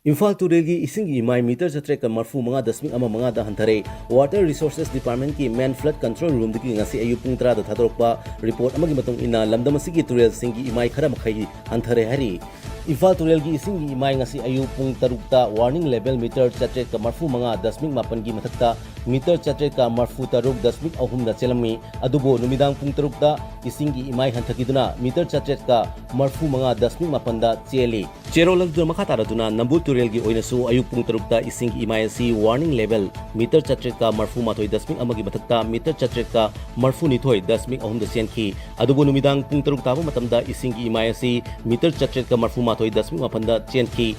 Imphal turelgi isingi imai meter chatre ka marfu manga dasmik ama manga da hantare Water Resources Department ki main flood control room diki ngasi ayu pung 3 da thadorokpa report amagi matong ina lamdam asigi turel singi imai khara makhai hantare hari Imphal turelgi isingi imai ngasi ayu pung 3 ta warning level meter chatre ka marfu manga dasmik mapan gi mathakta meter chatre ka marfu 3 dasmik ahum da chelami adubo numidang pung 3 ta isingi imai hanthakiduna meter chatre ka marfu manga dasmik mapan da cheli Cherolal du makha taraduna Nambul turelgi oinasu ayuk pung 3 ta ising imai asi warning level meter chatret ka marfu mathoi dasmik amagi mathakta meter chatret ka marfu nithoi dasmik ahum da senki adubu numidang pung 3 ta matamda ising imai asi meter chatret ka marfu mathoi dasmik mapanda chenki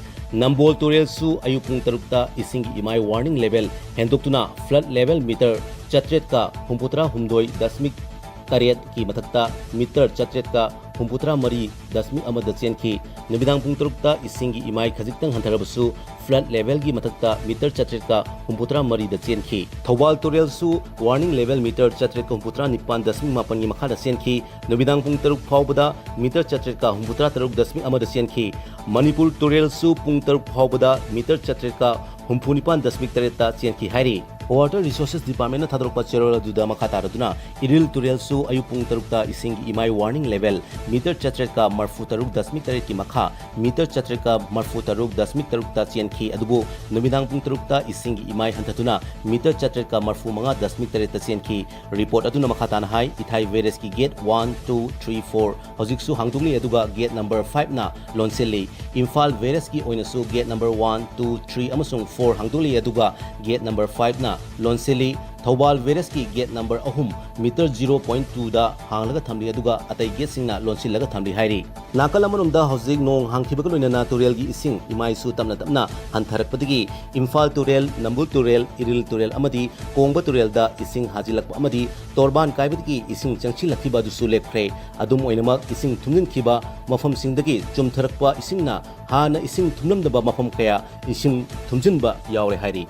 Nambol turel su ayuk pung 3 ta ising imai warning level hendoktuna flood level meter chatret ka humputra humdoi dasmik tariat ki mathakta meter chatret ka humputra mari dasmik amada chenki Nabidang pung 3 ta isingi imai khajiktang hantarabasu flood level gi mathakta meter chatret ka humputra mari da chenki Thobal turel su warning level meter chatret ka humputra nipan dasmik mapan gi makha da chenki Nabidang pung 3 phawbada meter chatret ka humputra 3 dasmik amada chenki Manipur turel su pung 3 phawbada meter chatret ka humpunipan dasmik tareta chenki hairi Water Resources Department na thadrokpa cherol duda makha taraduna iril turel su ayupung 3 ta isingi imai warning level meter chatret ka marfu 3 dasmik taret ki makha meter chatret ka marfu 3 dasmik 3 ta chenki adubu numidang pung 3 ta isingi imai hantatuna meter chatret ka marfu manga dasmik taret ta chenki report aduna makha tan hai ithai virus ki gate 1 2 3 4 hojik su hangdungli aduga gate number 5 na lonseli Imphal virus ki oinasu gate number 1 2 3 amasung 4 hangdungli aduga gate number 5 na Lonseli Thobal virus ki gate number ahum meter 0.2 da hanglaga thamli aduga atai gate singna lonsilaga thamli hairi nakal amanum da hojik nong hangkhibaga loinana turel gi ising imai su tamna hantharakpadagi Imphal turel Nambul turel Iril turel amadi Kongba turel da ising hajilakpa amadi torban kaibadagi ising changchi lakhiba du su lekre adum oinamak ising thumnin khiba mafam singdagi chumtharakpa isingna hana ising thumnamdaba mafam kaya ising thumjinba yaure hairi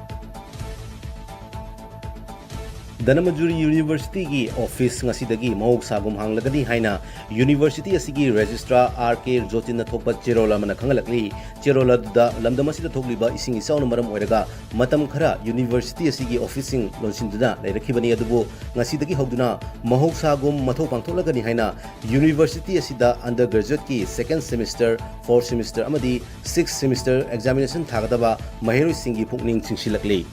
Danamajuri University ki office ngasidagi mahok sagum hanglagani haina University asigi registrar RK Jotin na thokpa cherola mana khangalakli cherola da lamdamasida thokliba ising isauna maram oiraga matam khara University asigi officing lonsinduna lairakibani adubu ngasidagi hogduna mahok sagum mathok pangtholagani haina University asida undergraduate ki second semester fourth semester amadi sixth semester examination thagadaba maheroi singi phukning chingsilakli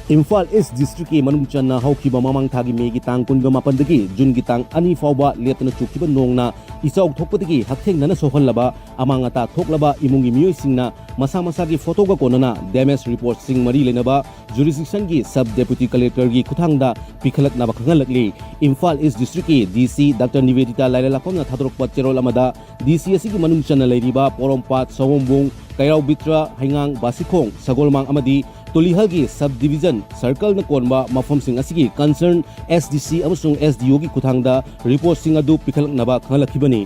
Imphal East District ki manung channa haukiba mamang thagi megi tang kunga mapandagi June gi tang ani fawba letna chukiba nongna isauk thokpadagi haktheng nana sohallaba amanga ta thoklaba imungi miyoi singna masa masa gi photo ga konana damage report sing mari lenaba jurisdiction gi sub deputy collector gi khuthangda pikhalak na bakhangalakli Imphal East District ki DC Dr Nivedita Laila lapamna thadrokpa cherol amada DC asigi manung channa leiriba porompat sawombung kairau bitra haingang basikhong sagolmang amadi Tulihagi subdivision circle na konba mafam sing asigi concern SDC amasung SDO gi kuthangda report sing adu pikhalak naba khangalakibani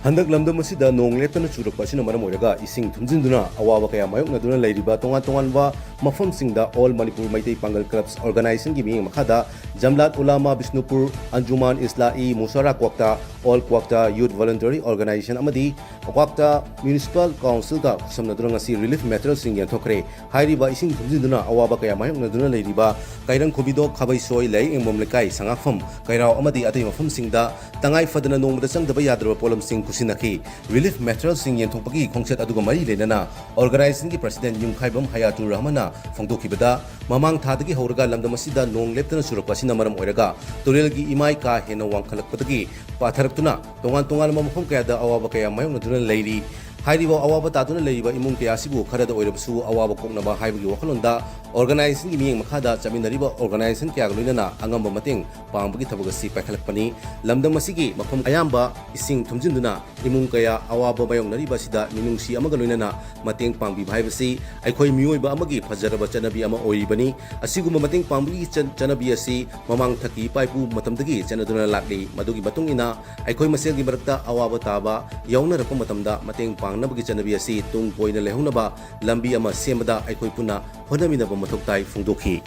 Handak lamdam asida nong leptana churakpa sina maram oiraga ising thumjinduna awaba kaya mayoknaduna leiriba tongan wa mafam singda All Manipur Maitai Pangal Clubs Organization gi ming makhada Jamlat Ulama Bisnupur Anjuman Islai Musara Kwakta All Kwakta Youth Voluntary Organization amadi Kwakta Municipal Council ka samnaduna ngasi relief material sing yan thokre hairiba ising thumjinduna awaba kaya mayoknaduna leiriba kairang khobido khabai soi lei engmom lekai sangafam kairao amadi atai mafam singda tangai fadana nongda changdaba yadraba polam sing kusinaki relief material sing yan thokpagi khongset aduga mari lenana organization ki president Yumkhaibam Hayatur Rahmana phongdokibada mamang thadagi horaga lamdamasida nong leptana surappa sina maram oiraga turelgi imai ka hena wangkhalakpadagi patharaktuna tongan mamphom kayada awaba kaya mayongna leiri hairiba awaba taduna leiba imung kaya sibu kharada oirabasu awaba koknaba haibagi wakhalonda organization gi miyeng makhada chaminariba organization kaya loinana angamba mateng pangbagi thabagasi paikhalakpani lamdam asigi mafam ayamba ising thumjinduna imung kaya awaba mayong nariba sida minungsi amaga loinana mateng pangbi bhaibasi aikhoi miyoiba amagi phajaraba chanabi ama oiribani asiguma mateng pangbagi chanabi asi mamang thaki paipu matamdagi chanaduna lakli madugi batungina aikhoi maselgi marakta awaba taba yauna rakpa matamda mateng pangnabagi chanabi asi tung poina lehunaba lambi ama semada aikhoi puna honamina mathok tai phungdokhi